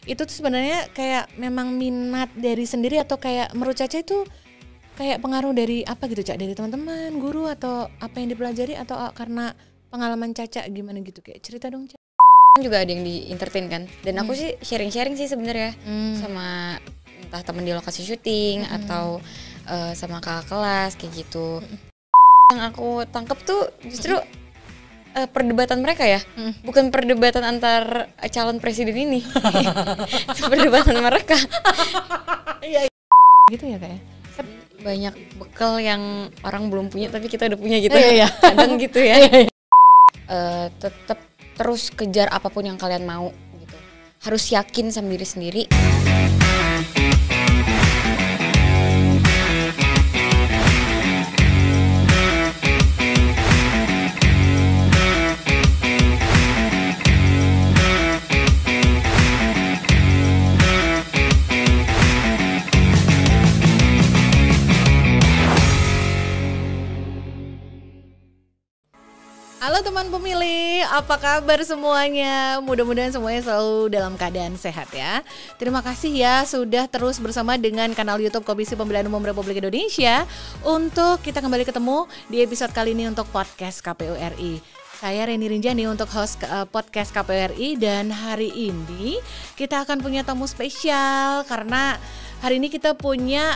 itu tuh sebenarnya kayak memang minat dari sendiri atau kayak menurut Caca itu kayak pengaruh dari apa gitu Cak, dari teman-teman, guru atau apa yang dipelajari atau karena pengalaman Caca gimana gitu, kayak cerita dong Cak. Juga ada yang di entertain kan, dan aku sih sharing sih sebenarnya sama entah teman di lokasi syuting atau sama kakak kelas kayak gitu. Yang aku tangkap tuh justru perdebatan mereka ya, bukan perdebatan antar calon presiden ini. Perdebatan mereka. Gitu ya kayak Banyak bekal yang orang belum punya tapi kita udah punya gitu. Iya. Kadang gitu ya. Tetap terus kejar apapun yang kalian mau gitu. Harus yakin sama diri sendiri. Halo teman pemilih, apa kabar semuanya? Mudah-mudahan semuanya selalu dalam keadaan sehat ya. Terima kasih ya sudah terus bersama dengan kanal YouTube Komisi Pemilihan Umum Republik Indonesia untuk kita kembali ketemu di episode kali ini untuk podcast KPU RI. Saya Reni Rinjani untuk host podcast KPU RI, dan hari ini kita akan punya tamu spesial karena hari ini kita punya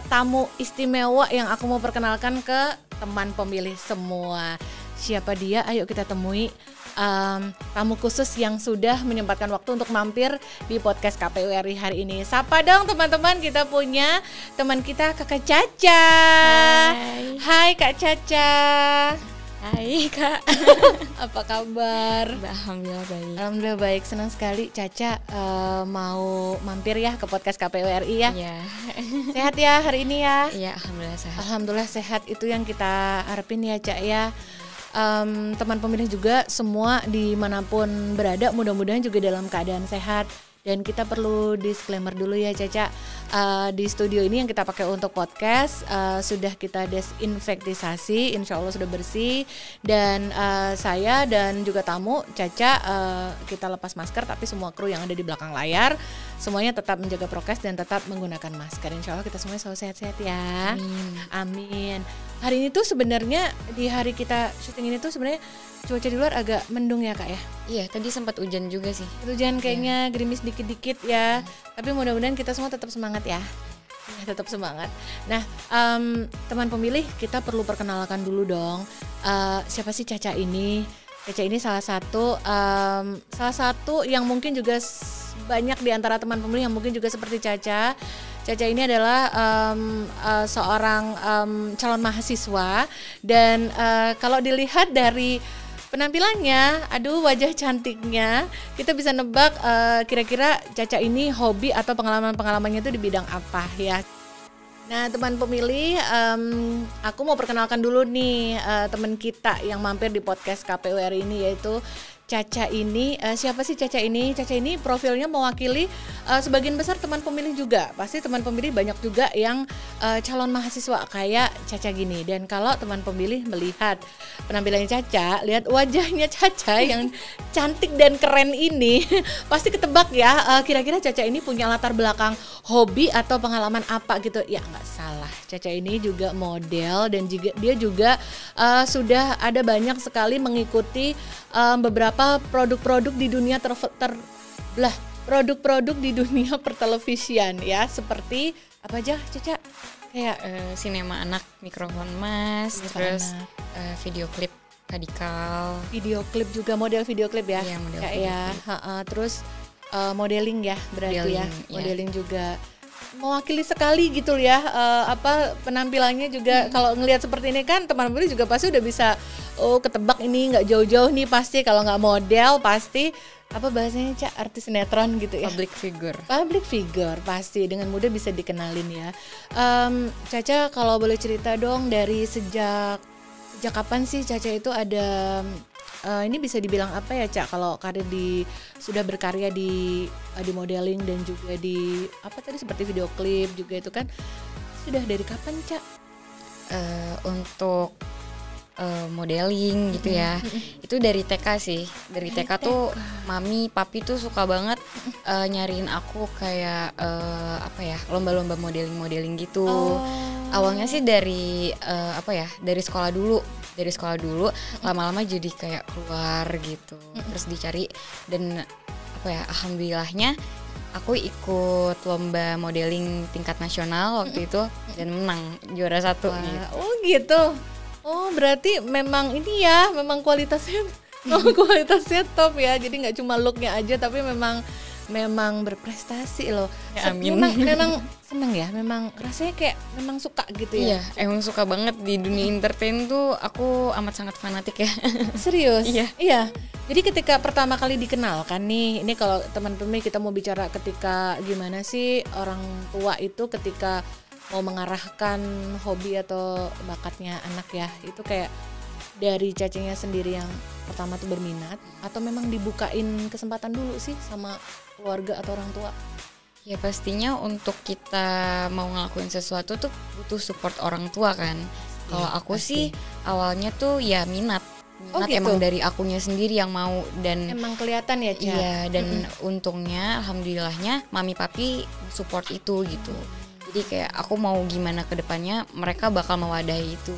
tamu istimewa yang aku mau perkenalkan ke teman pemilih semua. Siapa dia? Ayo kita temui tamu khusus yang sudah menyempatkan waktu untuk mampir di podcast KPU RI hari ini. Sapa dong teman-teman, kita punya teman kita Kakak Caca. Hai Kak Caca. Hai Kak. Apa kabar? Alhamdulillah baik. Alhamdulillah baik, senang sekali Caca mau mampir ya ke podcast KPU RI ya. Iya. Sehat ya hari ini ya? Iya, alhamdulillah sehat. Alhamdulillah sehat, itu yang kita harapin ya Cak ya. Teman pemilih juga semua dimanapun berada mudah-mudahan juga dalam keadaan sehat. Dan kita perlu disclaimer dulu ya Caca, di studio ini yang kita pakai untuk podcast sudah kita desinfektisasi, insya Allah sudah bersih. Dan saya dan juga tamu Caca kita lepas masker, tapi semua kru yang ada di belakang layar semuanya tetap menjaga prokes dan tetap menggunakan masker. Insya Allah kita semuanya selalu sehat-sehat ya. Amin. Hari ini tuh sebenarnya di hari kita syuting ini tuh sebenarnya cuaca di luar agak mendung ya Kak ya. Iya, tadi sempat hujan juga sih. Hujan kayaknya gerimis dikit-dikit ya. Tapi mudah-mudahan kita semua tetap semangat ya. Tetap semangat. Nah, teman pemilih, kita perlu perkenalkan dulu dong. Siapa sih Caca ini? Caca ini salah satu yang mungkin juga banyak di antara teman pemilih yang mungkin juga seperti Caca. Caca ini adalah seorang calon mahasiswa, dan kalau dilihat dari penampilannya, aduh wajah cantiknya, kita bisa nebak kira-kira Caca ini hobi atau pengalaman-pengalamannya itu di bidang apa ya. Nah teman pemilih, aku mau perkenalkan dulu nih teman kita yang mampir di podcast KPU RI ini, yaitu Caca ini. Siapa sih Caca ini? Caca ini profilnya mewakili sebagian besar teman pemilih juga. Pasti teman pemilih banyak juga yang calon mahasiswa kayak Caca gini. Dan kalau teman pemilih melihat penampilannya Caca, lihat wajahnya Caca yang cantik dan keren ini, pasti ketebak ya kira-kira Caca ini punya latar belakang hobi atau pengalaman apa gitu. Ya nggak salah, Caca ini juga model, dan juga dia juga sudah ada banyak sekali mengikuti beberapa produk-produk di dunia produk-produk di dunia pertelevisian ya, seperti apa aja Caca? Kayak Sinema Anak, Mikrofon Mas, terus video klip Kadikal. Video klip juga, model video klip ya? Iya, model kayak video ya, klip. terus modeling ya berarti ya, Modeling, modeling juga. Mewakili sekali gitu ya, penampilannya juga. Kalau ngelihat seperti ini kan teman pemilih juga pasti udah bisa ketebak ini nggak jauh-jauh nih, pasti kalau nggak model pasti apa bahasanya Cak, artis sinetron gitu ya, Public figure pasti dengan mudah bisa dikenalin ya. Caca kalau boleh cerita dong, dari sejak kapan sih Caca itu ada ini bisa dibilang apa ya Cak, kalau karir sudah berkarya di modeling dan juga di apa tadi seperti video klip juga, itu kan sudah dari kapan Cak? Untuk modeling gitu ya. Itu dari TK sih. Dari TK tuh mami, papi tuh suka banget nyariin aku kayak apa ya, lomba-lomba modeling gitu. Awalnya sih dari dari sekolah dulu. Lama-lama jadi kayak keluar gitu. Terus dicari dan alhamdulillahnya aku ikut lomba modeling tingkat nasional waktu itu dan menang juara 1 gitu. Oh gitu. Oh berarti memang ini ya, memang kualitasnya kualitasnya top ya. Jadi nggak cuma looknya aja, tapi memang berprestasi loh. Ya, amin. Memang seneng ya, memang rasanya kayak memang suka gitu ya. Iya, emang suka banget di dunia entertain tuh. Aku amat sangat fanatik ya. Serius? Iya. Jadi ketika pertama kali dikenalkan nih, ini kalau teman-teman kita mau bicara ketika gimana sih orang tua itu ketika mau mengarahkan hobi atau bakatnya anak ya, itu kayak dari Cacingnya sendiri yang pertama tuh berminat atau memang dibukain kesempatan dulu sih sama keluarga atau orang tua? Ya pastinya untuk kita mau ngelakuin sesuatu tuh butuh support orang tua kan. Kalau aku sih awalnya tuh ya minat gitu. Emang dari akunya sendiri yang mau dan emang kelihatan ya Ca? Iya dan untungnya alhamdulillahnya mami papi support itu gitu. Jadi kayak aku mau gimana ke depannya mereka bakal mewadahi itu.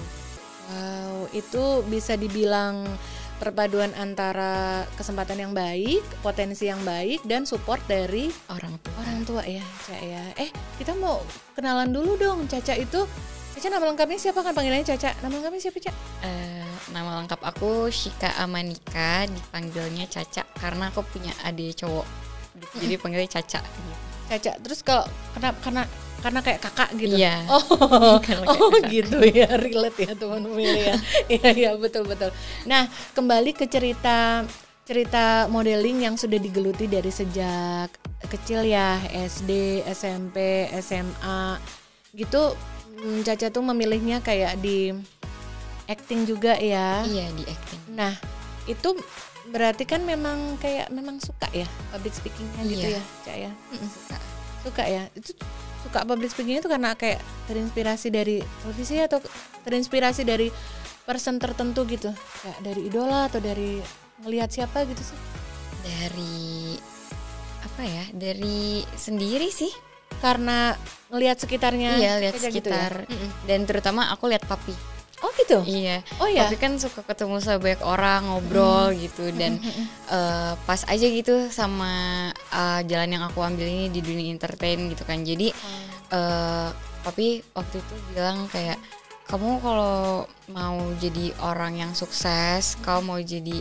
Wow, itu bisa dibilang perpaduan antara kesempatan yang baik, potensi yang baik, dan support dari orang tua ya, Ca ya. Kita mau kenalan dulu dong, Caca itu. Caca nama lengkapnya siapa kan panggilannya Caca? Nama lengkapnya siapa, Ca? Nama lengkap aku Shika Amanika, dipanggilnya Caca karena aku punya adik cowok. Jadi panggilnya Caca. Caca. Terus kalau karena kayak kakak gitu. Iya. Gitu ya, relate ya teman-teman ya. Iya betul. Nah, kembali ke cerita modeling yang sudah digeluti dari sejak kecil ya, SD, SMP, SMA gitu. Caca tuh memilihnya kayak di acting juga ya. Iya, di acting. Nah, itu berarti kan memang suka ya public speakingnya gitu ya, Cak ya. Suka ya. Itu suka public speaking itu karena kayak terinspirasi dari televisi atau terinspirasi dari person tertentu gitu, kayak dari idola atau dari ngelihat siapa gitu sih? Dari sendiri sih. Karena ngelihat sekitarnya. Iya, lihat sekitar. Gitu ya? Dan terutama aku lihat papi. Oh gitu? Iya. Oh ya. Papi kan suka ketemu sama banyak orang, ngobrol gitu dan pas aja gitu sama jalan yang aku ambil ini di dunia entertain gitu kan. Jadi papi waktu itu bilang kayak kamu kalau mau jadi orang yang sukses, kamu mau jadi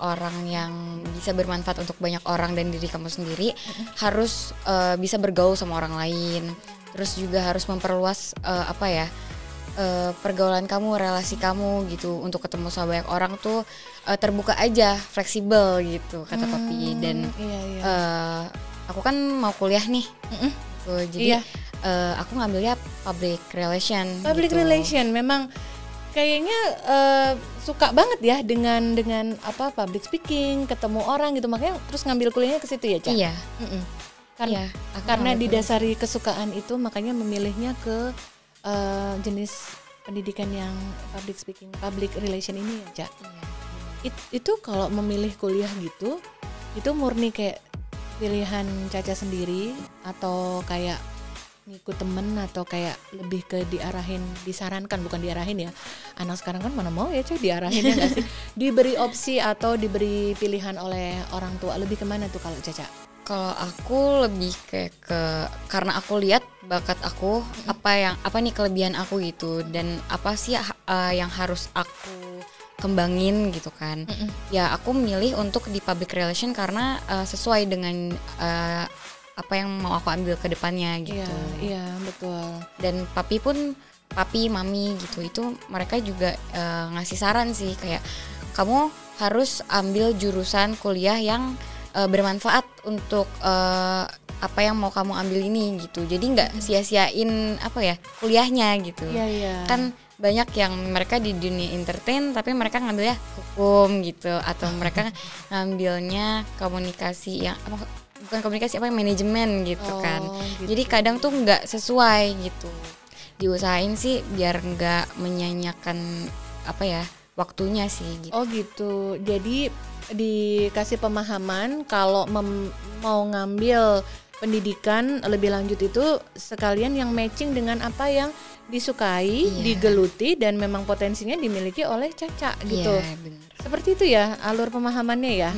orang yang bisa bermanfaat untuk banyak orang dan diri kamu sendiri, harus bisa bergaul sama orang lain. Terus juga harus memperluas pergaulan kamu, relasi kamu gitu, untuk ketemu sama banyak orang tuh terbuka aja, fleksibel gitu kata papi. Dan aku kan mau kuliah nih, gitu, jadi aku ngambilnya public relation. Public relation memang kayaknya suka banget ya dengan public speaking, ketemu orang gitu, makanya terus ngambil kuliahnya ke situ ya, Ca? Iya. Karena didasari kesukaan itu makanya memilihnya ke jenis pendidikan yang public speaking, public relation ini ya, Ca. Itu kalau memilih kuliah gitu, itu murni kayak pilihan Caca sendiri atau kayak ngikut temen atau kayak lebih ke disarankan, bukan diarahin ya. Anak sekarang kan mana mau ya Ca diarahin ya nggak sih? Diberi opsi atau diberi pilihan oleh orang tua, lebih kemana tuh kalau Caca? Kalau aku lebih kayak karena aku lihat bakat aku, apa nih kelebihan aku gitu, dan apa sih yang harus aku kembangin gitu kan. Ya aku milih untuk di public relation karena sesuai dengan apa yang mau aku ambil ke depannya gitu. Iya, betul. Dan papi, mami gitu, itu mereka juga ngasih saran sih kayak kamu harus ambil jurusan kuliah yang bermanfaat untuk apa yang mau kamu ambil ini gitu. Jadi nggak sia-siain kuliahnya gitu. Kan banyak yang mereka di dunia entertain tapi mereka ngambilnya hukum gitu, atau mereka ngambilnya komunikasi yang bukan komunikasi manajemen gitu kan. Gitu. Jadi kadang tuh nggak sesuai gitu. Diusahain sih biar nggak menyanyiakan waktunya sih gitu. Oh gitu. Jadi dikasih pemahaman kalau mau ngambil pendidikan lebih lanjut itu sekalian yang matching dengan apa yang disukai, digeluti dan memang potensinya dimiliki oleh Caca gitu. Iya, benar. Seperti itu ya alur pemahamannya ya.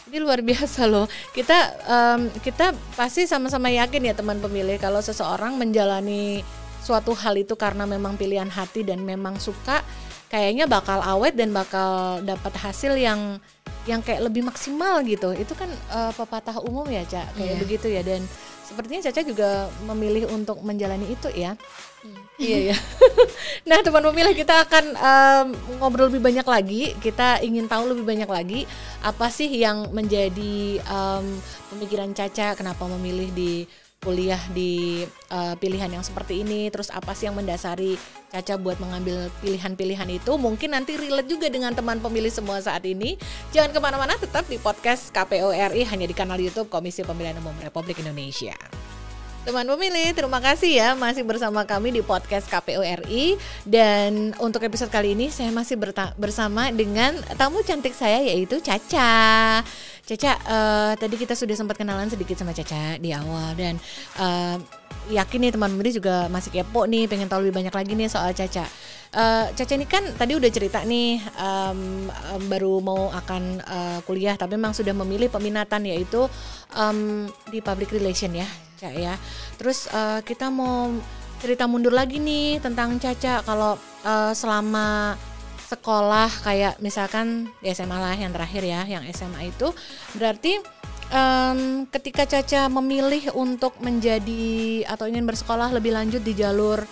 Jadi luar biasa loh. Kita pasti sama-sama yakin ya teman pemilih kalau seseorang menjalani suatu hal itu karena memang pilihan hati dan memang suka, kayaknya bakal awet dan bakal dapat hasil yang kayak lebih maksimal gitu. Itu kan pepatah umum ya, Ca, kayak begitu ya. Dan sepertinya Caca juga memilih untuk menjalani itu ya. Iya ya. Nah, teman pemilih, kita akan ngobrol lebih banyak lagi. Kita ingin tahu lebih banyak lagi apa sih yang menjadi pemikiran Caca, kenapa memilih di kuliah di pilihan yang seperti ini, terus apa sih yang mendasari Caca buat mengambil pilihan-pilihan itu. Mungkin nanti relate juga dengan teman pemilih semua saat ini. Jangan kemana-mana, tetap di podcast KPU RI hanya di kanal YouTube Komisi Pemilihan Umum Republik Indonesia. Teman pemilih, terima kasih ya masih bersama kami di podcast KPU RI. Dan untuk episode kali ini saya masih bersama dengan tamu cantik saya, yaitu Caca. Caca, tadi kita sudah sempat kenalan sedikit sama Caca di awal. Dan yakin nih teman pemilih juga masih kepo nih, pengen tahu lebih banyak lagi nih soal Caca. Caca ini kan tadi udah cerita nih baru mau akan kuliah, tapi memang sudah memilih peminatan yaitu di public relation ya, Caca ya. Terus kita mau cerita mundur lagi nih tentang Caca kalau selama sekolah, kayak misalkan di SMA lah yang terakhir ya, yang SMA itu berarti ketika Caca memilih untuk menjadi atau ingin bersekolah lebih lanjut di jalur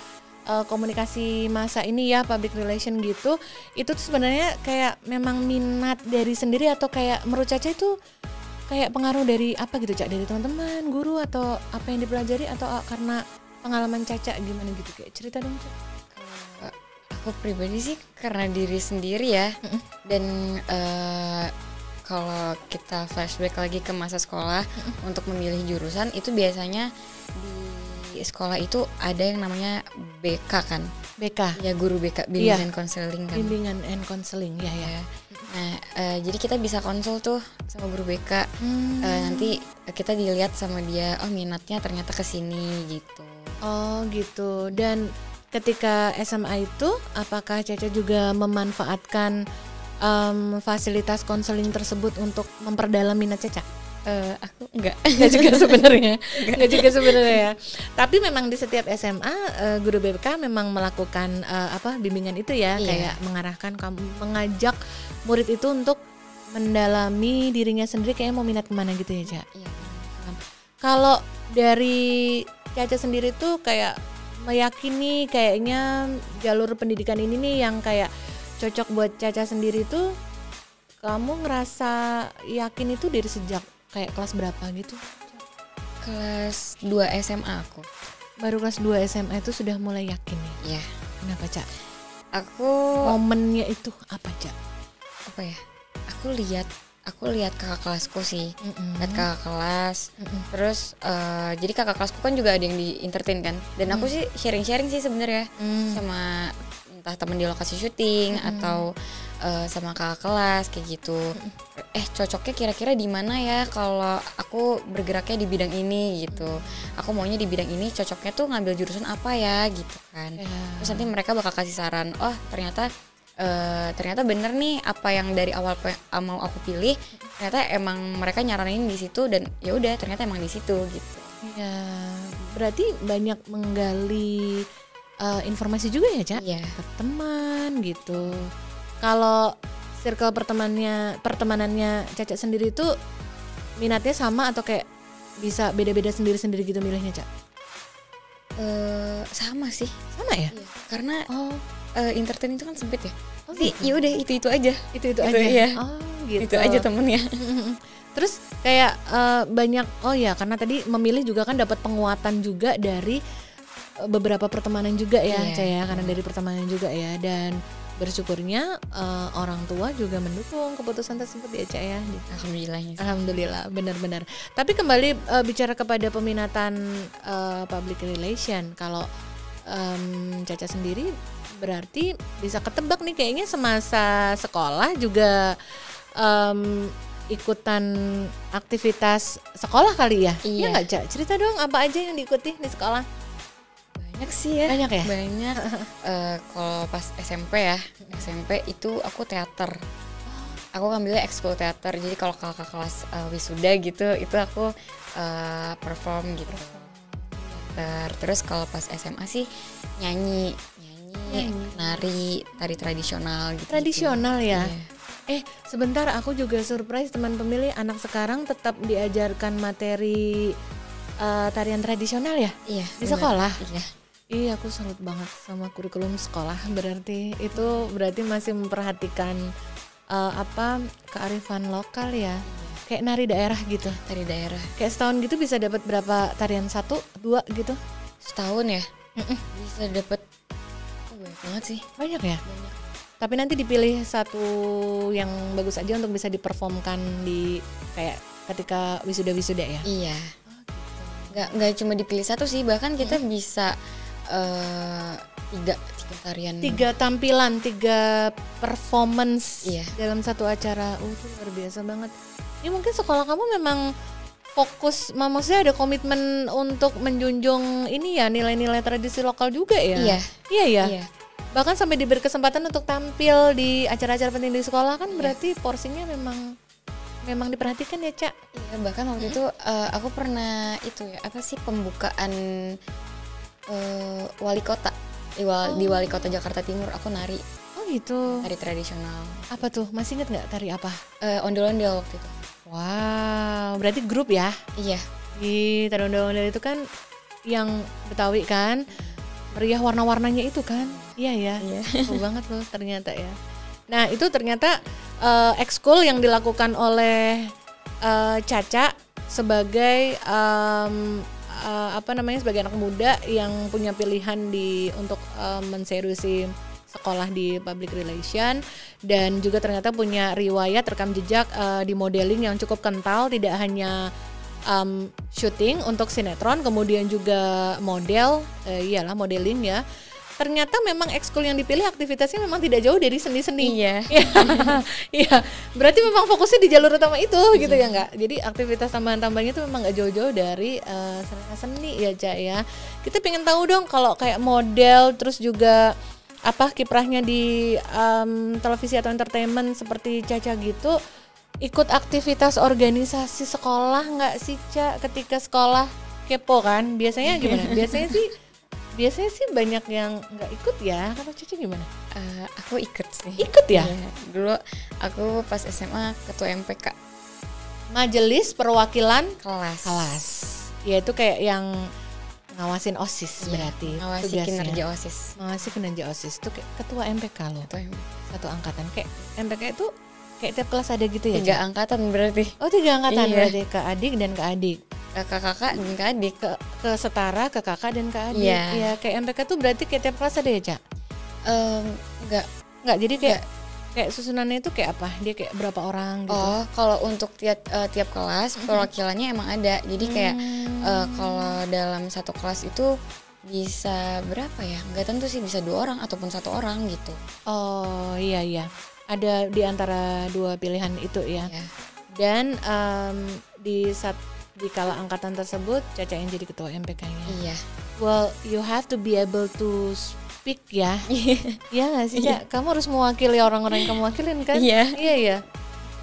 komunikasi massa ini ya, public relation gitu, itu tuh sebenarnya kayak memang minat dari sendiri atau kayak menurut Caca itu kayak pengaruh dari apa gitu, Cak, dari teman-teman, guru, atau apa yang dipelajari, atau karena pengalaman Caca gimana gitu, kayak cerita dong, Cak. Aku pribadi sih karena diri sendiri ya. Dan kalau kita flashback lagi ke masa sekolah untuk memilih jurusan, itu biasanya di sekolah itu ada yang namanya BK kan. BK? Ya, guru BK, bimbingan konseling kan. Bimbingan and counseling, ya. Nah, jadi kita bisa konsul tuh sama guru BK. Nanti kita dilihat sama dia, oh minatnya ternyata kesini gitu. Oh gitu. Dan ketika SMA itu, apakah Caca juga memanfaatkan fasilitas konseling tersebut untuk memperdalam minat Caca? Aku enggak juga sebenarnya. Enggak juga sebenarnya ya. Tapi memang di setiap SMA guru BK memang melakukan bimbingan itu ya, kayak mengarahkan kamu, mengajak murid itu untuk mendalami dirinya sendiri, kayak mau minat kemana gitu ya, Ca. Iya. Kalau dari Caca sendiri tuh kayak meyakini kayaknya jalur pendidikan ini nih yang kayak cocok buat Caca sendiri tuh, kamu ngerasa yakin itu dari sejak kayak kelas berapa gitu? Kelas 2 SMA aku. Baru kelas 2 SMA itu sudah mulai yakin ya? Iya. Kenapa, Cak? Aku momennya itu apa, Cak? Apa ya? Aku lihat kakak kelasku sih. Lihat kakak kelas. Terus jadi kakak kelasku kan juga ada yang di entertain kan. Dan aku sih sharing-sharing sih sebenarnya sama entah teman di lokasi syuting atau sama kakak kelas kayak gitu. Cocoknya kira-kira di mana ya kalau aku bergeraknya di bidang ini gitu. Aku maunya di bidang ini, cocoknya tuh ngambil jurusan apa ya gitu kan. Terus nanti mereka bakal kasih saran, oh ternyata bener nih apa yang dari awal mau aku pilih, ternyata emang mereka nyaranin di situ, dan ya udah ternyata emang di situ gitu. Ya, berarti banyak menggali informasi juga ya, Cak? Iya. Ke teman gitu. Kalau circle pertemanannya Caca sendiri itu minatnya sama atau kayak bisa beda-beda sendiri-sendiri gitu milihnya, Cak? Sama sih. Sama ya? Iya. Karena entertain itu kan sempit ya. Gitu. Ya udah itu aja. Itu aja. Ya. Oh, gitu. Itu aja temennya. Terus kayak banyak karena tadi memilih juga kan dapat penguatan juga dari beberapa pertemanan juga ya, Caya, karena dari pertemanan juga ya, dan bersyukurnya orang tua juga mendukung keputusan tersebut ya, Caya. Alhamdulillah, benar-benar. Tapi kembali bicara kepada peminatan public relation, kalau Caca sendiri berarti bisa ketebak nih kayaknya semasa sekolah juga ikutan aktivitas sekolah kali ya? Iya nggak, Cak? Cerita dong apa aja yang diikuti di sekolah? Banyak sih ya. Banyak ya? Banyak. Kalau pas SMP itu aku teater. Aku ngambilnya ekskul teater. Jadi kalau kakak kelas wisuda gitu, itu aku perform gitu. Terus kalau pas SMA sih nyanyi, nari, tari tradisional gitu. Tradisional ya? Iya. Sebentar, aku juga surprise teman pemilih, anak sekarang tetap diajarkan materi tarian tradisional ya? Iya. Di sekolah? Iya. Iya, aku salut banget sama kurikulum sekolah. Berarti masih memperhatikan kearifan lokal ya. Kayak nari daerah gitu. Tari daerah. Kayak setahun gitu bisa dapat berapa tarian, 1, 2 gitu? Setahun ya? Bisa dapat banyak banget sih. Banyak ya? Banyak. Tapi nanti dipilih satu yang bagus aja untuk bisa diperformkan di kayak ketika wisuda ya? Iya. Nggak cuma dipilih satu sih, bahkan kita bisa 3 tarian. 3 tampilan, 3 performance dalam satu acara. Itu luar biasa banget. Ini mungkin sekolah kamu memang fokus, maksudnya ada komitmen untuk menjunjung ini ya, nilai-nilai tradisi lokal juga ya? Iya. Iya ya? Iya. Bahkan sampai diberi kesempatan untuk tampil di acara-acara penting di sekolah kan, berarti porsinya memang diperhatikan ya, Cak? Iya, bahkan waktu itu aku pernah pembukaan wali kota di wali kota Jakarta Timur, aku nari. Oh gitu. Tari tradisional. Apa tuh? Masih inget nggak tari apa? Ondel-ondel waktu itu. Wow, berarti grup ya? Iya. Di tari ondel-ondel itu kan yang Betawi kan, meriah warna-warnanya itu kan? Iya ya. Seru banget loh ternyata ya. Nah itu ternyata ekskul yang dilakukan oleh Caca sebagai sebagai anak muda yang punya pilihan untuk menseriusi sekolah di public relation, dan juga ternyata punya riwayat rekam jejak di modeling yang cukup kental, tidak hanya syuting untuk sinetron, kemudian juga modeling ya. Ternyata memang ekskul yang dipilih aktivitasnya memang tidak jauh dari seni-seni. Iya. Iya. Berarti memang fokusnya di jalur utama itu gitu ya nggak? Jadi aktivitas tambahan-tambahannya itu memang nggak jauh-jauh dari seni ya, Cak ya. Kita pengen tahu dong kalau kayak model, terus juga kiprahnya di televisi atau entertainment seperti Caca gitu, ikut aktivitas organisasi sekolah nggak sih, Cak? Ketika sekolah kepo kan? Biasanya gimana? Biasanya sih banyak yang nggak ikut ya. Kalau Caca gimana? Aku ikut sih. Ikut ya? Iya. Dulu aku pas SMA ketua MPK. Majelis Perwakilan Kelas. Ya itu kayak yang ngawasin OSIS berarti. Ngawasi kinerja OSIS. Ngawasi kinerja OSIS itu kayak ketua MPK loh. Ketua MPK. Satu angkatan. Kayak MPK itu kayak tiap kelas ada gitu ya? 3 angkatan berarti. Oh 3 angkatan berarti, ke adik dan ke adik. Kakak dan ke adik. Ke setara, ke kakak dan ke adik. Iya. Ya kayak MPK tuh berarti kayak tiap kelas ada ya, Cak? Enggak, jadi kayak susunannya itu kayak apa? Dia kayak berapa orang gitu? Oh, kalau untuk tiap kelas perwakilannya emang ada. Jadi kayak kalau dalam satu kelas itu bisa berapa ya? Enggak tentu sih, bisa 2 orang ataupun 1 orang gitu. Oh iya. Ada di antara 2 pilihan itu ya. Iya. Dan di kala angkatan tersebut Caca yang jadi ketua MPK-nya. Iya. Well, you have to be able to speak ya. Iya nggak sih, Cak? Kamu harus mewakili orang-orang yang kamu wakilin kan? Iya.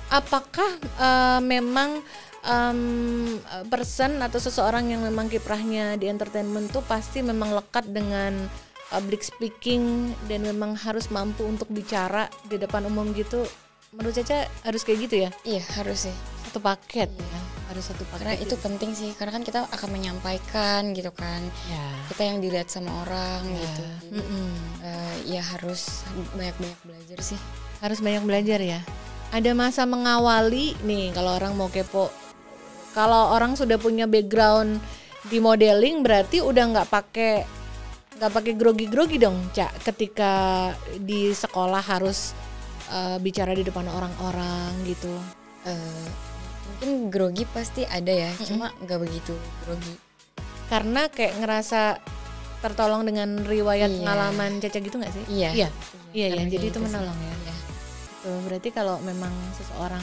Apakah memang person atau seseorang yang memang kiprahnya di entertainment tuh pasti memang lekat dengan public speaking dan memang harus mampu untuk bicara di depan umum gitu? Menurut Caca harus kayak gitu ya? Iya, harus sih. Satu paket ya, harus satu paket. Karena itu penting sih, karena kan kita akan menyampaikan gitu kan. Ya. Kita yang dilihat sama orang gitu. Ya harus banyak-banyak belajar sih. Harus banyak belajar ya. Ada masa mengawali nih kalau orang mau kepo. Kalau orang sudah punya background di modeling berarti udah nggak pakai grogi-grogi dong, Cak, ketika di sekolah harus bicara di depan orang-orang gitu. Mungkin grogi pasti ada ya, cuma nggak begitu grogi. Karena kayak ngerasa tertolong dengan riwayat pengalaman Caca gitu nggak sih? Iya. Iya. Jadi itu gitu menolong ya. Tuh, berarti kalau memang seseorang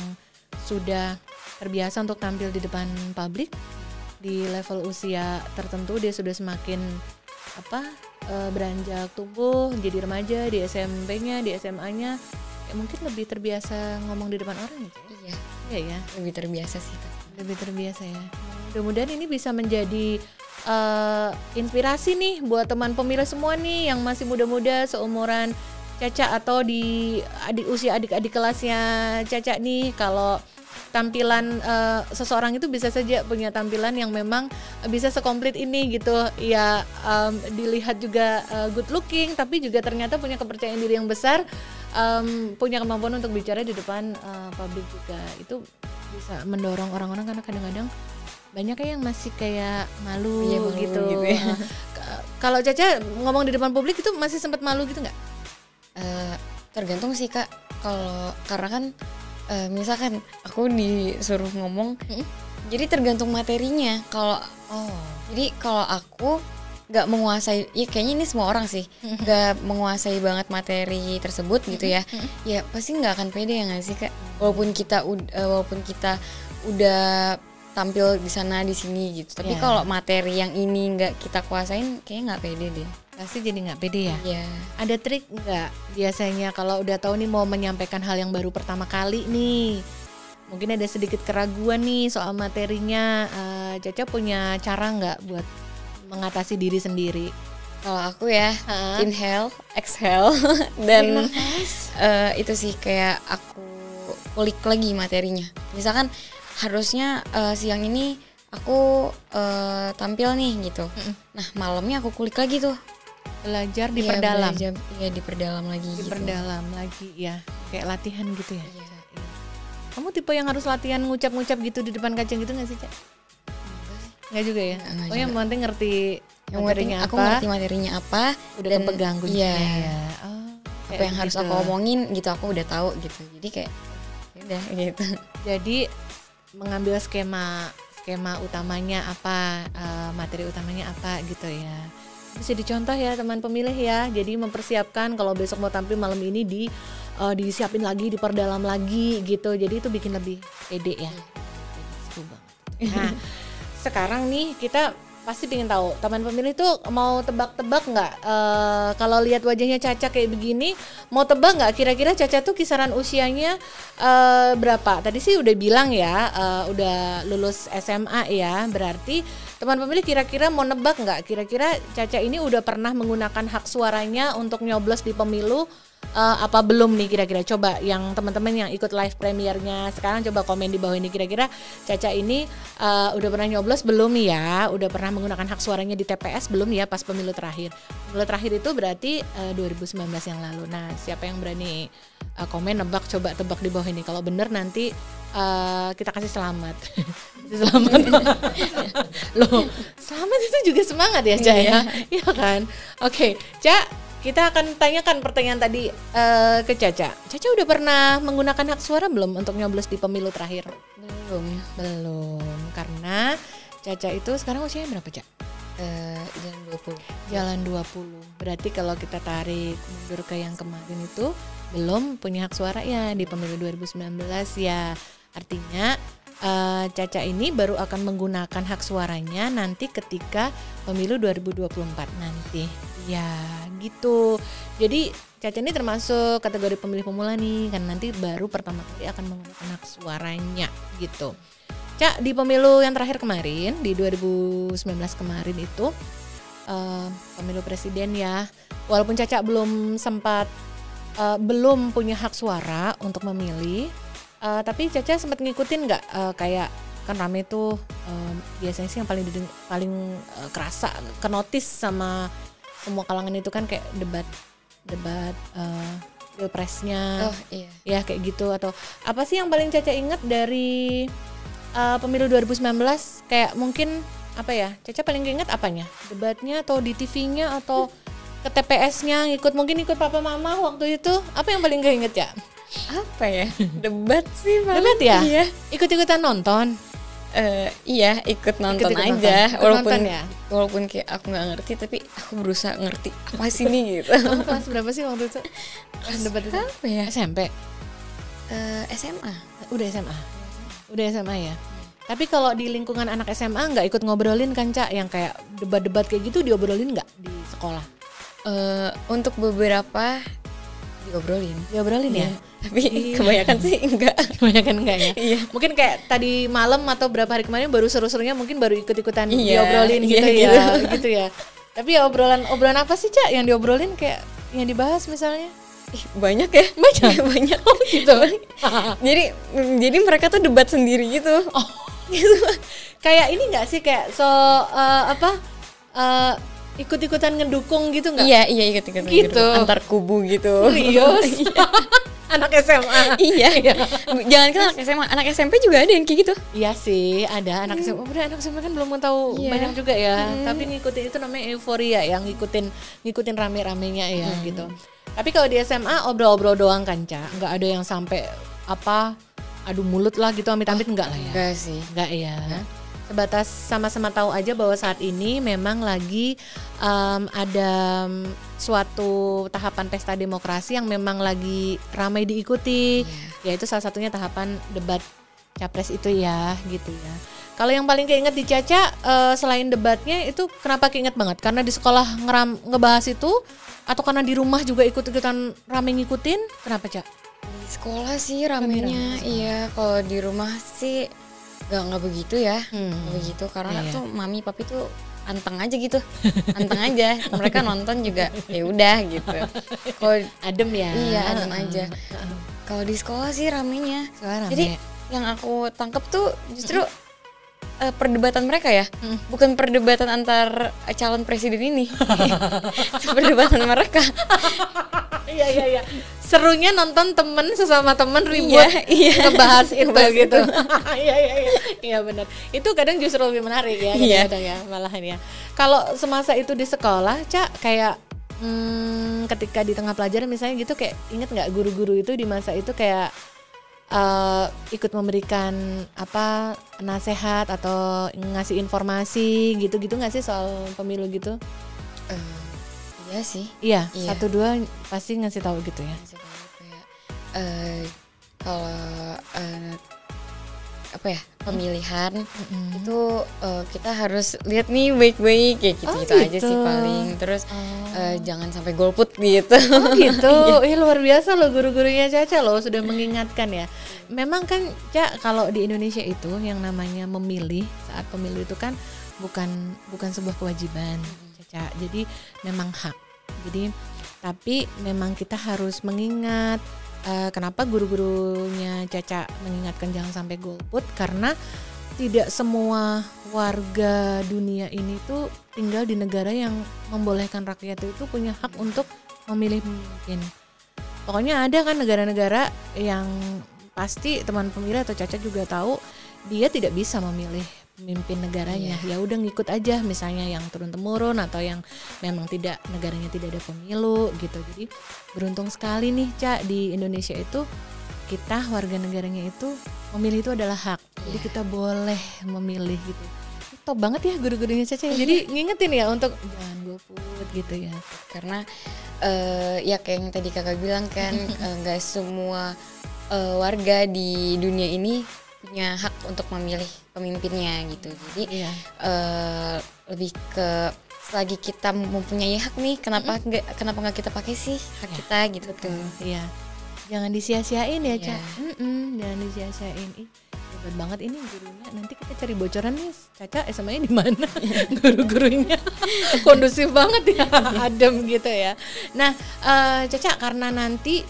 sudah terbiasa untuk tampil di depan publik di level usia tertentu, dia sudah semakin beranjak tumbuh jadi remaja di SMP-nya, di SMA-nya, ya mungkin lebih terbiasa ngomong di depan orang gitu. Iya ya. Lebih terbiasa sih. Lebih terbiasa ya. Mudah-mudahan ini bisa menjadi inspirasi nih buat teman pemilih semua nih yang masih muda-muda seumuran Caca atau di usia adik-adik kelasnya Caca nih. Kalau tampilan seseorang itu bisa saja punya tampilan yang memang bisa sekomplit ini gitu ya, dilihat juga good looking tapi juga ternyata punya kepercayaan diri yang besar, punya kemampuan untuk bicara di depan publik juga. Itu bisa mendorong orang-orang karena kadang-kadang banyak yang masih kayak malu gitu ya. Kalau Caca ngomong di depan publik itu masih sempat malu gitu nggak? Tergantung sih Kak. Karena kan misalkan aku disuruh ngomong, jadi tergantung materinya. Jadi kalau aku nggak menguasai, ya kayaknya ini semua orang sih, nggak menguasai banget materi tersebut gitu ya, ya pasti nggak akan pede ya nggak sih Kak. Walaupun kita udah tampil di sana di sini gitu, tapi kalau materi yang ini nggak kita kuasain, kayaknya nggak pede deh. Pasti jadi nggak pede ya. Iya. Ada trik nggak biasanya kalau udah tahu nih mau menyampaikan hal yang baru pertama kali nih, mungkin ada sedikit keraguan nih soal materinya, Caca punya cara nggak buat mengatasi diri sendiri? Kalau aku ya, inhale, exhale, dan itu sih kayak aku kulik lagi materinya. Misalkan harusnya siang ini aku tampil nih gitu. Nah malamnya aku kulik lagi tuh. Belajar diperdalam. Iya diperdalam lagi. Diperdalam gitu. lagi ya, kayak latihan gitu ya. Iya. Kamu tipe yang harus latihan ngucap-ngucap gitu di depan kaca gitu nggak sih Cak? Nggak juga ya. Yang penting ngerti materinya apa. Aku ngerti materinya apa. Udah kepegang kuncinya ya. Apa yang harus aku omongin gitu aku udah tahu gitu. Jadi kayak udah gitu. Jadi mengambil skema utamanya apa, materi utamanya apa gitu ya. Bisa dicontoh ya teman pemilih ya. Jadi mempersiapkan kalau besok mau tampil malam ini disiapin lagi, diperdalam lagi gitu. Jadi itu bikin lebih pede ya. Seru banget. Nah, sekarang nih kita pasti pengen tahu teman pemilih tuh mau tebak-tebak nggak? Kalau lihat wajahnya Caca kayak begini, mau tebak nggak kira-kira Caca tuh kisaran usianya berapa? Tadi sih udah bilang ya, udah lulus SMA ya, berarti teman pemilih kira-kira mau nebak nggak? Kira-kira Caca ini udah pernah menggunakan hak suaranya untuk nyoblos di pemilu apa belum nih kira-kira? Coba yang teman-teman yang ikut live premiernya sekarang coba komen di bawah ini, kira-kira Caca ini udah pernah nyoblos belum ya? Udah pernah menggunakan hak suaranya di TPS belum ya pas pemilu terakhir? Pemilu terakhir itu berarti 2019 yang lalu. Nah, siapa yang berani komen nebak, coba tebak di bawah ini. Kalau bener nanti kita kasih selamat. Selamat. Loh, selamat itu juga semangat ya Ca ya? Iya kan? Oke, Ca, kita akan tanyakan pertanyaan tadi ke Caca. Caca udah pernah menggunakan hak suara belum untuk nyoblos di pemilu terakhir? Belum. Karena Caca itu sekarang usianya berapa, Ca? Jalan 20. Berarti kalau kita tarik mundur ke yang kemarin itu belum punya hak suara ya di pemilu 2019 ya. Artinya Caca ini baru akan menggunakan hak suaranya nanti ketika pemilu 2024 nanti. Ya, gitu. Jadi Caca ini termasuk kategori pemilih pemula nih, kan nanti baru pertama kali akan menggunakan hak suaranya gitu. Cak, di pemilu yang terakhir kemarin, di 2019 kemarin itu pemilu presiden ya, walaupun Caca belum sempat belum punya hak suara untuk memilih, tapi Caca sempat ngikutin nggak kayak kan rame tuh biasanya sih yang paling kerasa kenotis sama semua kalangan itu kan kayak debat pilpresnya, ya kayak gitu. Atau apa sih yang paling Caca ingat dari pemilu 2019? Kayak mungkin apa ya, Caca paling ingat apanya? Debatnya atau di TV-nya atau ke TPS-nya mungkin ikut papa mama waktu itu? Apa yang paling keinget ya? Apa ya? Debat sih paling. Debat ya? Iya. Ikut-ikutan nonton? Iya, ikut nonton Ikut-ikut aja. nonton. Nonton ya? Walaupun kayak aku nggak ngerti, tapi aku berusaha ngerti apa sih nih gitu. Kamu kelas berapa sih waktu itu? Pas debat itu? Apa ya? SMP. SMA. Udah SMA. Udah SMA ya. Tapi kalau di lingkungan anak SMA nggak ikut ngobrolin kan Cak, yang kayak debat-debat kayak gitu diobrolin nggak di sekolah? Untuk beberapa diobrolin. Diobrolin ya? Tapi kebanyakan sih enggak. Kebanyakan enggak ya? Iya. Mungkin kayak tadi malam atau berapa hari kemarin baru seru-serunya mungkin baru ikut-ikutan Iya, diobrolin gitu iya, ya, gitu ya. Tapi ya obrolan apa sih Cak yang diobrolin kayak yang dibahas misalnya? Banyak ya? Banyak? Banyak. Gitu. jadi mereka tuh debat sendiri gitu. Oh, gitu. Kayak ini enggak sih kayak ikut-ikutan ngedukung gitu enggak? Iya ikut-ikutan Gitu. Antar kubu gitu. Serius? Anak SMA. Iya. Jangan kan anak SMA, anak SMP juga ada yang kayak gitu. Iya sih, ada anak SMA. Udah anak SMA kan belum tahu Iya. banyak juga ya. Tapi ngikutin itu namanya euforia, yang ngikutin rame-ramenya ya gitu. Tapi kalau di SMA obrol-obrol doang kan, Ca. Nggak ada yang sampai adu mulut lah gitu, amit-amit enggak lah ya. Enggak sih. Enggak ya. Sebatas sama-sama tahu aja bahwa saat ini memang lagi ada suatu tahapan pesta demokrasi yang memang lagi ramai diikuti, yaitu salah satunya tahapan debat capres itu ya, gitu ya. Kalau yang paling keinget di Caca selain debatnya itu kenapa keinget banget? Karena di sekolah ngebahas itu atau karena di rumah juga ikut-ikutan ramai ngikutin? Kenapa, Ca? Di sekolah sih ramenya, iya. Kalau di rumah sih nggak begitu ya, nggak begitu karena tuh mami papi tuh anteng aja gitu, anteng aja. Mereka nonton juga ya udah gitu. Kalau adem ya. Iya adem aja. Kalau di sekolah sih ramenya. Jadi yang aku tangkep tuh justru perdebatan mereka ya, bukan perdebatan antar calon presiden ini, perdebatan mereka. Iya. Serunya nonton sesama temen ribut ngebahas itu gitu. Iya benar. Itu kadang justru lebih menarik ya, kadang ya malahan ya. Kalau semasa itu di sekolah, Cak, kayak ketika di tengah pelajaran misalnya gitu, kayak inget nggak guru-guru itu di masa itu kayak ikut memberikan nasihat atau ngasih informasi gitu-gitu nggak sih soal pemilu gitu? Iya sih. Iya. 1-2 pasti ngasih tahu gitu ya. Ngasih tahu kayak kalau pemilihan itu kita harus lihat nih baik-baik kayak gitu aja sih paling. Terus jangan sampai golput gitu. Oh gitu. Luar biasa loh guru-gurunya Caca loh, sudah mengingatkan ya. Memang kan Ca, kalau di Indonesia itu yang namanya memilih saat pemilu itu kan bukan sebuah kewajiban, Caca. Jadi memang hak. Tapi memang kita harus mengingat kenapa guru-gurunya Caca mengingatkan jangan sampai golput, karena tidak semua warga dunia ini tuh tinggal di negara yang membolehkan rakyat itu punya hak untuk memilih pemimpin. Pokoknya ada kan negara-negara yang pasti teman pemilih atau Caca juga tahu dia tidak bisa memilih pemimpin negaranya. Ya udah ngikut aja misalnya yang turun-temurun atau yang memang negaranya tidak ada pemilu gitu. Jadi beruntung sekali nih Ca, di Indonesia itu kita warga negaranya itu memilih itu adalah hak. Jadi kita boleh memilih gitu. Top banget ya guru-gurunya Caca. Jadi ngingetin ya untuk jangan golput gitu ya. Karena ya kayak yang tadi kakak bilang kan, nggak semua warga di dunia ini punya hak untuk memilih pemimpinnya gitu. Jadi lebih ke selagi kita mempunyai hak nih, kenapa nggak kita pakai sih hak kita gitu tuh. Iya. Jangan disia-siain ya, Ca. Jangan disia-siain. Hebat banget ini gurunya. Nanti kita cari bocoran nih, Caca SMA-nya di mana? Guru-gurunya kondusif banget ya, adem gitu ya. Nah, Caca, karena nanti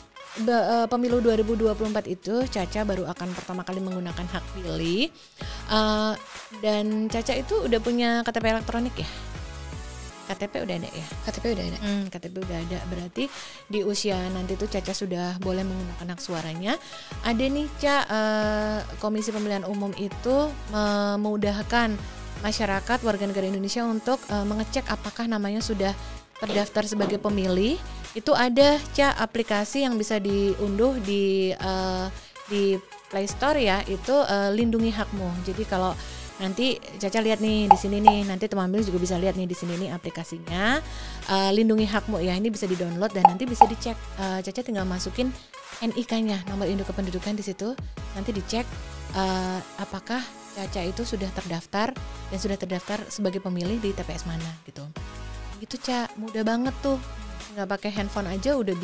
pemilu 2024 itu Caca baru akan pertama kali menggunakan hak pilih, dan Caca itu udah punya KTP elektronik ya? KTP udah ada ya? KTP udah ada. KTP udah ada, berarti di usia nanti tuh Caca sudah boleh menggunakan hak suaranya. Ada nih Ca, Komisi Pemilihan Umum itu memudahkan masyarakat warga negara Indonesia untuk mengecek apakah namanya sudah terdaftar sebagai pemilih. Itu ada Ca aplikasi yang bisa diunduh di Play Store ya, itu lindungi hakmu. Jadi kalau nanti Caca lihat nih di sini nih, nanti teman pemilih juga bisa lihat nih di sini nih aplikasinya lindungi hakmu ya, ini bisa di-download dan nanti bisa dicek. Caca tinggal masukin NIK-nya, nomor induk kependudukan di situ, nanti dicek apakah Caca itu sudah terdaftar dan sudah terdaftar sebagai pemilih di TPS mana gitu. Gitu Ca, mudah banget tuh, nggak pakai handphone aja udah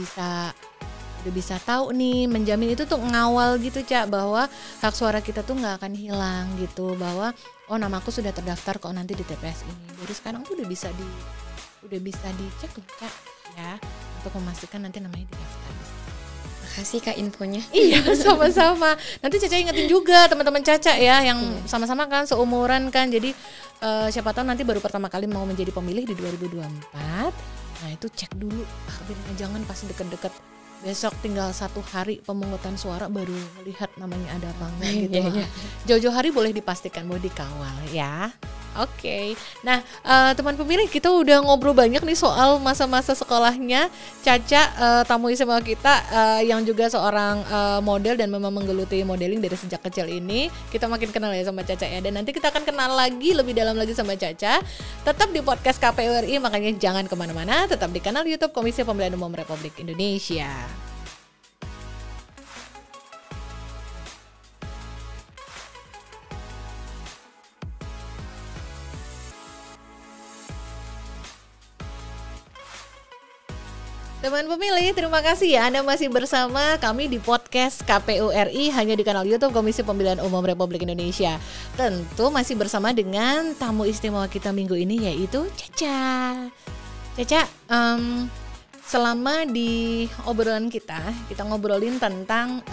bisa tahu nih, menjamin itu tuh ngawal gitu Ca, bahwa hak suara kita tuh nggak akan hilang gitu, bahwa oh namaku sudah terdaftar kok nanti di TPS ini. Jadi sekarang tuh udah bisa dicek loh Ca ya, untuk memastikan nanti namanya didaftar. Makasih Kak infonya. Iya, sama-sama. Nanti Caca ingetin juga teman-teman Caca ya, yang sama-sama kan seumuran kan. Jadi siapa tahu nanti baru pertama kali mau menjadi pemilih di 2024. Nah itu cek dulu, jangan pas deket-deket besok tinggal 1 hari pemungutan suara baru melihat namanya ada apa enggak gitu. Jauh-jauh hari boleh dipastikan, boleh dikawal ya. Oke. Nah teman pemilih, kita udah ngobrol banyak nih soal masa-masa sekolahnya Caca, tamu istimewa kita yang juga seorang model dan memang menggeluti modeling dari sejak kecil ini. Kita makin kenal ya sama Caca ya, dan nanti kita akan kenal lagi lebih dalam lagi sama Caca. Tetap di podcast KPU RI, makanya jangan kemana-mana, tetap di kanal YouTube Komisi Pemilihan Umum Republik Indonesia. Teman pemilih, terima kasih ya Anda masih bersama kami di podcast KPU RI hanya di kanal YouTube Komisi Pemilihan Umum Republik Indonesia. Tentu masih bersama dengan tamu istimewa kita minggu ini, yaitu Caca. Caca, selama di obrolan kita ngobrolin tentang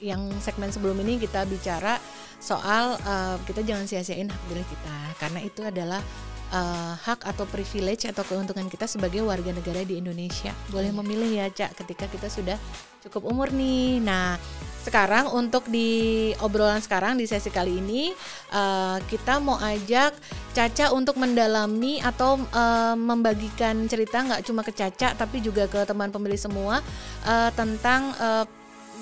yang segmen sebelum ini kita bicara soal kita jangan sia-siain hak pilih kita, karena itu adalah hak atau privilege atau keuntungan kita sebagai warga negara di Indonesia. Boleh memilih ya Cak ketika kita sudah cukup umur nih. Nah sekarang untuk di obrolan sekarang di sesi kali ini kita mau ajak Caca untuk mendalami atau membagikan cerita nggak cuma ke Caca tapi juga ke teman pemilih semua tentang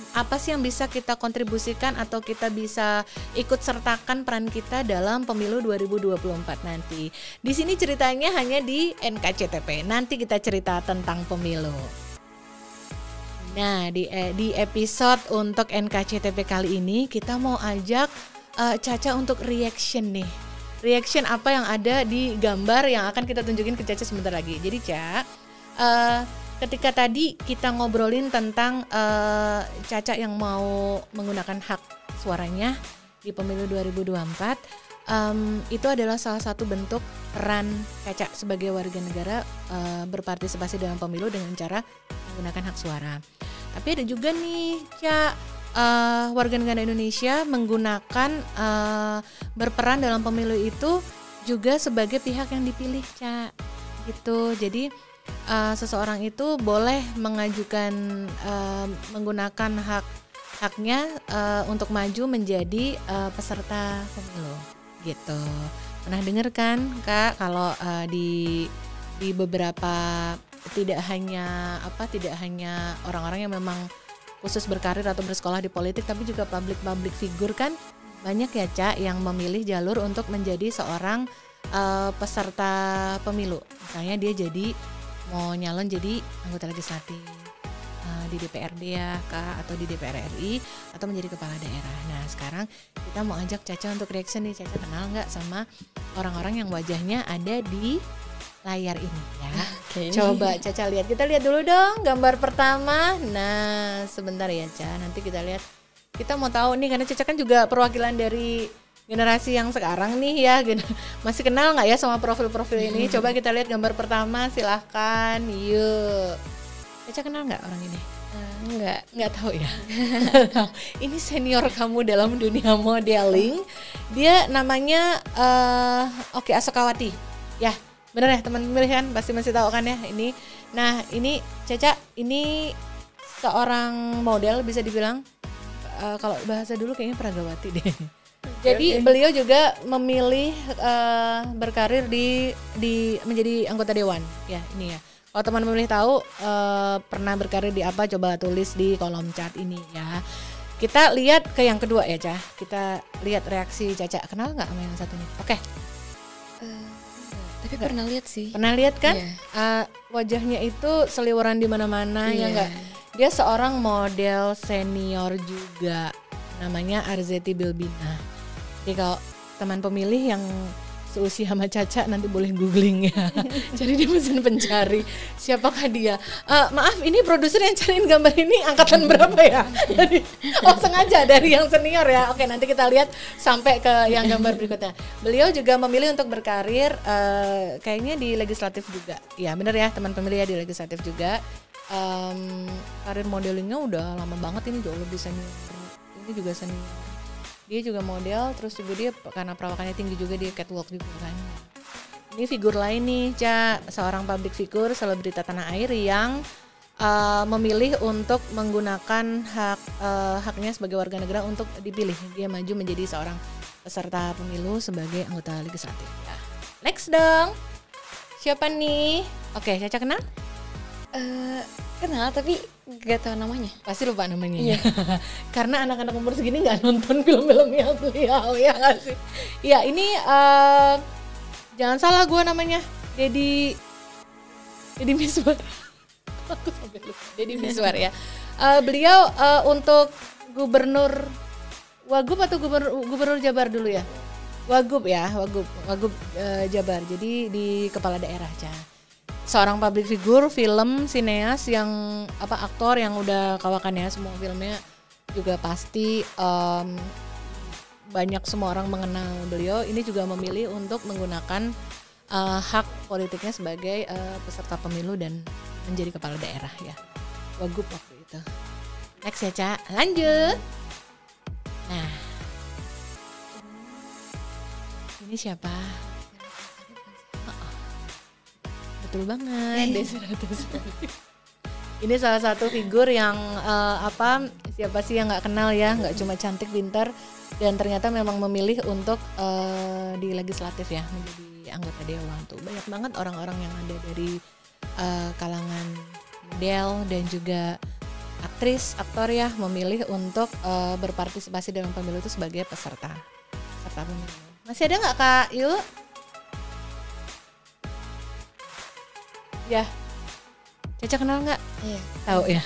apa sih yang bisa kita kontribusikan atau kita bisa ikut sertakan peran kita dalam pemilu 2024 nanti. Di sini ceritanya hanya di NKCTP. Nanti kita cerita tentang pemilu. Nah, di episode untuk NKCTP kali ini kita mau ajak Caca untuk reaction nih. Reaction apa yang ada di gambar yang akan kita tunjukin ke Caca sebentar lagi. Jadi Ca, ketika tadi kita ngobrolin tentang Caca yang mau menggunakan hak suaranya di pemilu 2024, itu adalah salah satu bentuk peran Caca sebagai warga negara berpartisipasi dalam pemilu dengan cara menggunakan hak suara. Tapi ada juga nih Ca, warga negara Indonesia menggunakan berperan dalam pemilu itu juga sebagai pihak yang dipilih Ca, gitu. Jadi seseorang itu boleh mengajukan menggunakan haknya untuk maju menjadi peserta pemilu gitu. Pernah dengar kan Kak kalau di beberapa tidak hanya orang-orang yang memang khusus berkarir atau bersekolah di politik tapi juga public figure kan banyak ya Cak yang memilih jalur untuk menjadi seorang peserta pemilu. Misalnya dia mau nyalon jadi anggota legislatif di DPRD ya Kak, atau di DPR RI atau menjadi kepala daerah. Nah sekarang kita mau ajak Caca untuk reaction nih. Caca kenal nggak sama orang-orang yang wajahnya ada di layar ini ya? Okay. Coba Caca lihat, kita lihat dulu dong gambar pertama. Nah sebentar ya Caca, nanti kita lihat. Kita mau tahu nih karena Caca kan juga perwakilan dari generasi yang sekarang nih ya, masih kenal nggak ya sama profil-profil ini? Coba kita lihat gambar pertama, silahkan, yuk. Caca kenal nggak orang ini? Nggak tahu ya. Ini senior kamu dalam dunia modeling. Dia namanya Oki Asokawati. Ya, bener ya teman pemilih kan, pasti masih tahu kan ya ini. Nah ini Caca, ini seorang model bisa dibilang. Kalau bahasa dulu kayaknya Pragawati deh. Jadi beliau juga memilih berkarir di menjadi anggota dewan ya ini ya. Kalau teman memilih tahu pernah berkarir di apa, coba tulis di kolom chat ini ya. Kita lihat ke yang kedua ya, Ca. Kita lihat reaksi Caca. Kenal nggak sama yang satu ini? Oke. Tapi pernah lihat sih. Pernah lihat kan? Iya. Wajahnya itu seliweran di mana-mana ya enggak? Dia seorang model senior juga. Namanya Arzetti Bilbina. Jadi kalau teman pemilih yang seusia sama Caca nanti boleh googling ya. Jadi dia mesin pencari siapakah dia. Maaf, ini produser yang cariin gambar ini angkatan berapa ya? Jadi, sengaja dari yang senior ya. Oke, nanti kita lihat sampai ke yang gambar berikutnya. Beliau juga memilih untuk berkarir kayaknya di legislatif juga. Ya benar ya, teman pemilih ya, di legislatif juga. Karir modelingnya udah lama banget, ini jauh lebih senior. Ini juga senior. Dia juga model, terus juga dia karena perawakannya tinggi juga dia catwalk juga kan. Ini figur lain nih, seorang public figure, selebriti tanah air yang memilih untuk menggunakan haknya sebagai warga negara untuk dipilih. Dia maju menjadi seorang peserta pemilu sebagai anggota legislatif. Ya. Next dong, siapa nih? Oke, Caca kenal? Kenal tapi gak tahu namanya. Pasti lupa namanya. Iya. Karena anak-anak umur segini nggak nonton film-filmnya beliau ya nggak sih? Iya, ini jangan salah gue namanya Deddy Mizwar. Aku sampai lupa. Deddy Mizwar ya. Beliau untuk gubernur Wagub atau gubernur Jabar dulu ya? Wagub Jabar. Jadi di kepala daerah seorang public figure, film, sineas yang aktor yang udah kawakan ya, semua filmnya juga pasti banyak semua orang mengenal beliau. Ini juga memilih untuk menggunakan hak politiknya sebagai peserta pemilu dan menjadi kepala daerah ya. Wagub waktu itu. Next ya, Ca. Lanjut. Nah. Ini siapa? Betul banget, Desi Ratnasari. Ini salah satu figur yang siapa sih yang nggak kenal ya, nggak cuma cantik, pintar, dan ternyata memang memilih untuk di legislatif ya, menjadi anggota dewan tuh. Banyak banget orang-orang yang ada dari kalangan model dan juga aktris, aktor ya, memilih untuk berpartisipasi dalam pemilu itu sebagai peserta pemilu. Masih ada nggak Kak? Yuk. Ya, Caca kenal nggak? Iya. Tahu ya.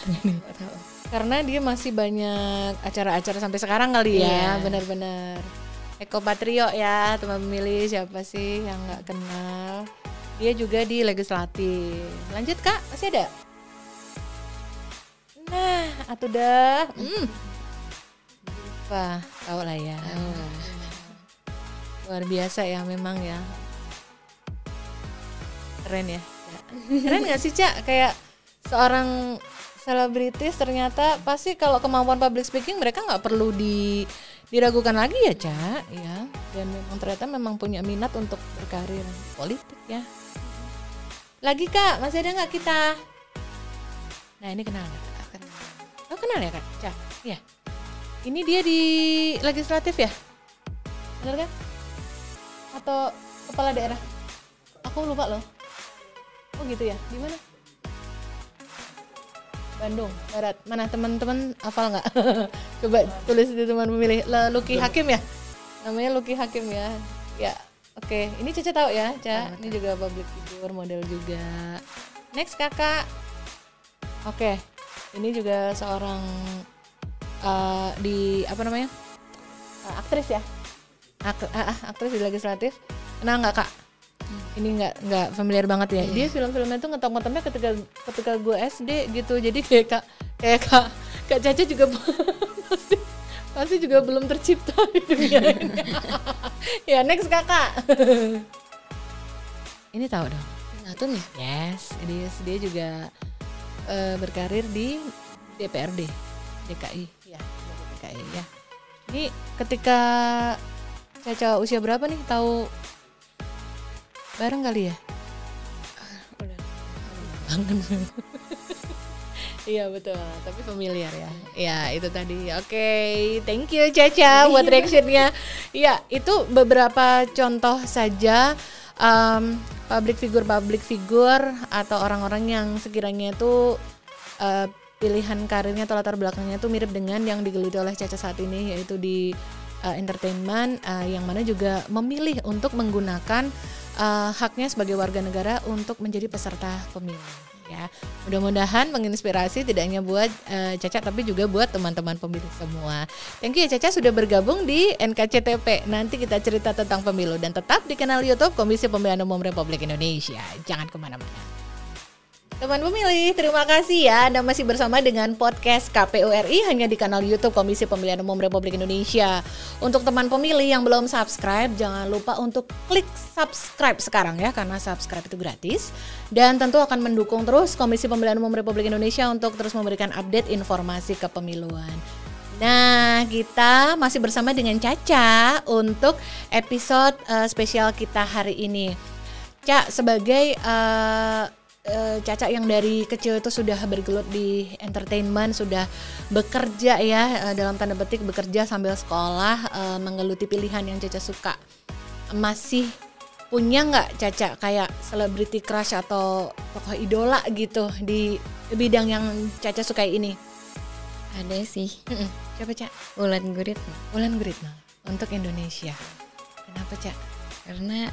Tahu. Karena dia masih banyak acara-acara sampai sekarang kali ya, benar-benar. Eko Patrio ya, teman pemilih, siapa sih yang nggak kenal? Dia juga di legislatif. Lanjut Kak, masih ada? Nah, atuh dah. Wah, tahu lah ya. Luar biasa ya memang ya. Keren ya. Keren gak sih Cak? Kayak seorang selebritis ternyata pasti kalau kemampuan public speaking mereka gak perlu diragukan lagi ya Cak ya. Dan memang ternyata memang punya minat untuk berkarir politik ya. Lagi Kak, masih ada gak kita? Nah ini kenal gak? Oh kenal ya Kak? Cak? Iya. Ini dia di legislatif ya? Bener kan? Atau kepala daerah? Aku lupa loh. Oh gitu ya, di mana? Bandung Barat. Mana teman-teman hafal nggak? Coba tulis di teman pemilih. Luki Hakim ya, namanya Luki Hakim ya. Ya, oke. Ini Caca tahu ya, Ca. Ini juga public figure, model juga. Next Kakak. Oke, ini juga seorang aktris ya. Aktris di legislatif. Kenal nggak Kak? Ini nggak familiar banget ya. Dia film-filmnya tuh ngetop-ngetopnya ketika gue SD gitu. Jadi kayak Kak Caca juga pasti juga belum tercipta di dunia ini. Ya next Kakak. Ini tahu dong. Natun ya? Yes, dia juga berkarir di DPRD DKI ya, DKI ya. Ini ketika Caca usia berapa nih, tahu bareng kali ya? Udah. Iya betul, tapi familiar ya. Ya itu tadi. Oke, thank you Caca buat reactionnya. Iya, itu beberapa contoh saja public figure atau orang-orang yang sekiranya itu pilihan karirnya atau latar belakangnya tuh mirip dengan yang digeluti oleh Caca saat ini, yaitu di entertainment, yang mana juga memilih untuk menggunakan haknya sebagai warga negara untuk menjadi peserta pemilu. Ya, mudah-mudahan menginspirasi tidak hanya buat Caca tapi juga buat teman-teman pemilih semua. Thank you ya Caca sudah bergabung di NKCTP. Nanti kita cerita tentang pemilu dan tetap di kanal YouTube Komisi Pemilihan Umum Republik Indonesia. Jangan kemana-mana. Teman pemilih, terima kasih ya Anda masih bersama dengan podcast KPU RI hanya di kanal YouTube Komisi Pemilihan Umum Republik Indonesia. Untuk teman pemilih yang belum subscribe, jangan lupa untuk klik subscribe sekarang ya, karena subscribe itu gratis. Dan tentu akan mendukung terus Komisi Pemilihan Umum Republik Indonesia untuk terus memberikan update informasi kepemiluan. Nah, kita masih bersama dengan Caca untuk episode spesial kita hari ini. Ca, sebagai Caca yang dari kecil itu sudah bergelut di entertainment, sudah bekerja ya, dalam tanda petik bekerja sambil sekolah, menggeluti pilihan yang Caca suka. Masih punya nggak Caca kayak celebrity crush atau tokoh idola gitu di bidang yang Caca sukai ini? Ada sih. Siapa Ca? Wulan Guritno. Wulan Guritno untuk Indonesia. Kenapa Ca? Karena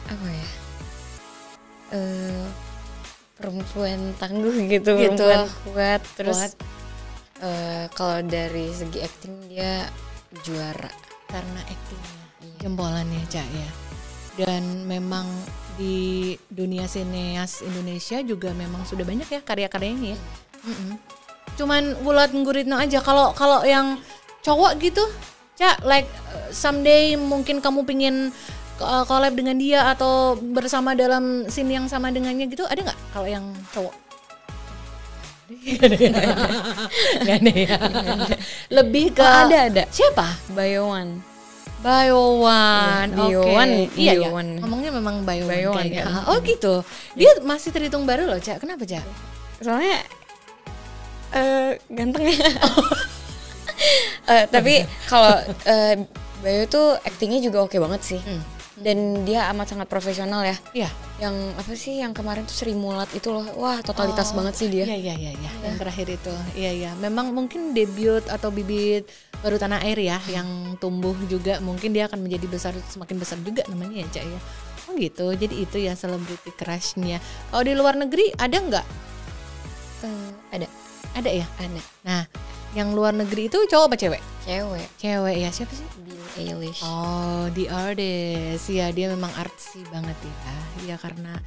apa ya, perempuan tangguh gitu. Perempuan kuat. Terus kalau dari segi acting dia juara karena actingnya, jempolan ya Cak ya. Dan memang di dunia sineas Indonesia juga memang sudah banyak ya karya-karyanya ya. Cuman Wulan Guritno aja. Kalau yang cowok gitu Cak, like someday mungkin kamu pingin collab dengan dia atau bersama dalam scene yang sama dengannya gitu, ada nggak kalau yang cowok? Nggak ada ya. Lebih ke ada. Siapa? Bayowan. Oke. Iya ya. Bayowan. Ngomongnya memang Bayowan Bayowan kayaknya. kan. Oh gitu. Dia masih terhitung baru loh, Cak. Kenapa, Cak? Soalnya ganteng ya. Tapi kalau Bayo tuh aktingnya juga oke banget sih. Dan dia amat sangat profesional ya. Iya. Yang apa sih yang kemarin tuh Sri Mulat itu loh. Wah, totalitas banget sih dia. Iya. Yang terakhir itu. Iya. Memang mungkin debut atau bibit baru tanah air ya yang tumbuh juga. Mungkin dia akan menjadi besar, semakin besar juga namanya ya, Cak ya. Oh gitu. Jadi itu ya celebrity crush-nya. Kalau di luar negeri ada nggak? Ada. Ada ya? Ada. Nah, yang luar negeri itu cowok apa cewek? Cewek Ya, siapa sih? Billie Eilish. Oh, The Artist. Ya, dia memang artsy banget ya. Iya, karena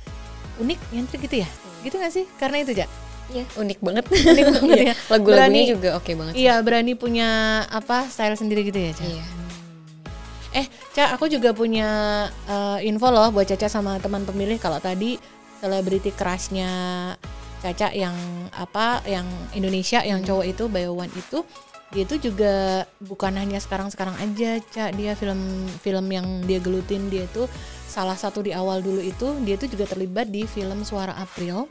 unik, nyentrik gitu ya? Gitu gak sih? Karena itu, Cak? Iya, unik banget. Unik banget ya. Lagu-lagunya juga oke banget. Iya, berani punya style sendiri gitu ya, Cak? Iya. Cak, aku juga punya info loh buat Caca sama teman pemilih. Kalau tadi celebrity crush-nya Caca yang Indonesia, yang cowok itu, Bayowan itu, dia itu juga bukan hanya sekarang aja, Cak. Dia film yang dia gelutin, dia itu salah satu di awal dulu itu, dia itu juga terlibat di film Suara April.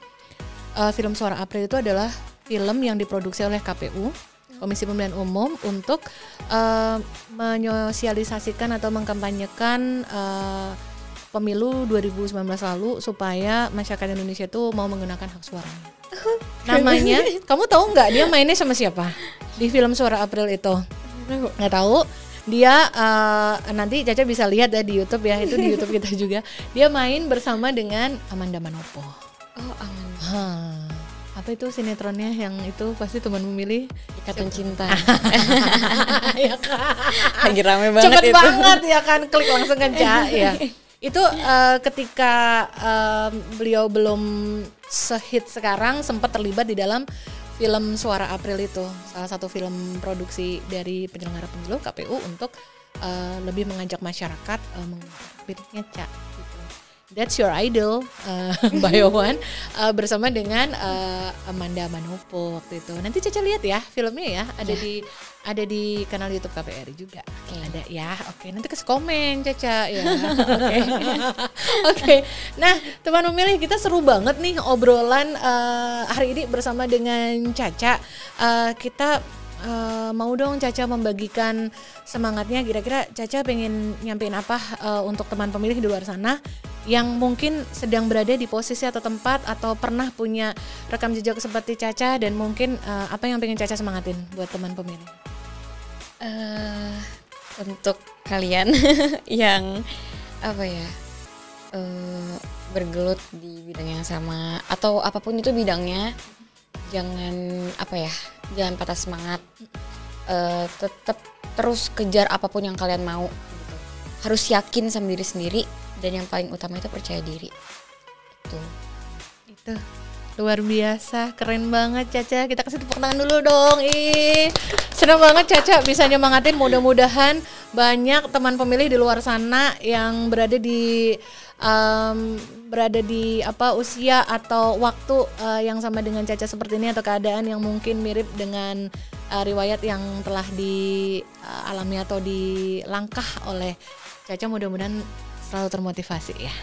Film Suara April itu adalah film yang diproduksi oleh KPU, Komisi Pemilihan Umum, untuk menyosialisasikan atau mengkampanyekan pemilu 2019 lalu supaya masyarakat Indonesia itu mau menggunakan hak suaranya. Namanya, kamu tahu nggak dia mainnya sama siapa di film Suara April itu? Nggak tahu. Dia nanti Caca bisa lihat ya di YouTube ya, itu di YouTube kita juga. Dia main bersama dengan Amanda Manopo. Oh, Amanda. Apa itu sinetronnya yang itu pasti teman memilih? Ikatan Cinta. Ya kan. Lagi rame banget. Cepet itu. banget ya kan, klik langsung kan Ca ya. Itu ketika beliau belum sehit sekarang, sempat terlibat di dalam film Suara April itu, salah satu film produksi dari penyelenggara pemilu KPU untuk lebih mengajak masyarakat menggunakan pilihnya Ca. Gitu. That's your idol, Bayowan, bersama dengan Amanda Manopo waktu itu. Nanti Caca lihat ya filmnya ya, ada di kanal YouTube KPRI juga. Ada ya. Oke, nanti kasih komen Caca ya. Oke. Nah, teman pemilih, kita seru banget nih obrolan hari ini bersama dengan Caca. Kita mau dong Caca membagikan semangatnya, kira-kira Caca pengen nyampein apa untuk teman pemilih di luar sana yang mungkin sedang berada di posisi atau tempat atau pernah punya rekam jejak seperti Caca, dan mungkin apa yang pengen Caca semangatin buat teman pemilih? Untuk kalian yang bergelut di bidang yang sama atau apapun itu bidangnya, jangan patah semangat, tetap terus kejar apapun yang kalian mau gitu. Harus yakin sama diri sendiri, dan yang paling utama itu percaya diri. Itu luar biasa, keren banget Caca. Kita kasih tepuk tangan dulu dong. Senang banget Caca bisa nyemangatin. Mudah-mudahan banyak teman pemilih di luar sana yang berada di usia atau waktu yang sama dengan Caca seperti ini, atau keadaan yang mungkin mirip dengan riwayat yang telah dialami atau dilangkah oleh Caca. Mudah-mudahan selalu termotivasi ya.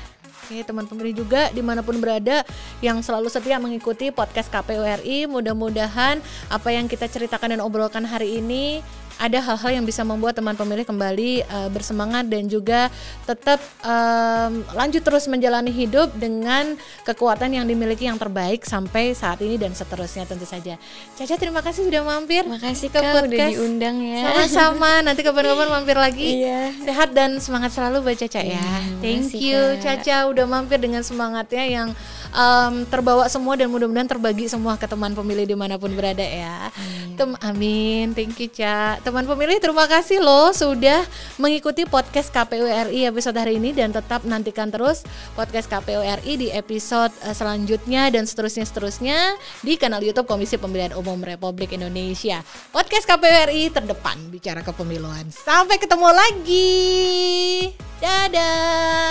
Oke, teman pemilih juga dimanapun berada yang selalu setia mengikuti podcast KPU RI, mudah-mudahan apa yang kita ceritakan dan obrolkan hari ini ada hal-hal yang bisa membuat teman pemilih kembali bersemangat dan juga tetap lanjut terus menjalani hidup dengan kekuatan yang dimiliki yang terbaik sampai saat ini dan seterusnya tentu saja. Caca, terima kasih sudah mampir. Makasih ke podcast. Udah diundang ya. Sama-sama, nanti kapan-kapan mampir lagi. Iya. Sehat dan semangat selalu buat Caca ya. Thank you Caca udah mampir dengan semangatnya yang terbawa semua, dan mudah-mudahan terbagi semua ke teman pemilih dimanapun berada ya. Amin. Thank you Ca. Teman pemilih, terima kasih loh sudah mengikuti podcast KPU RI episode hari ini, dan tetap nantikan terus podcast KPU RI di episode selanjutnya dan seterusnya di kanal YouTube Komisi Pemilihan Umum Republik Indonesia. Podcast KPU RI terdepan bicara kepemiluan. Sampai ketemu lagi. Dadah.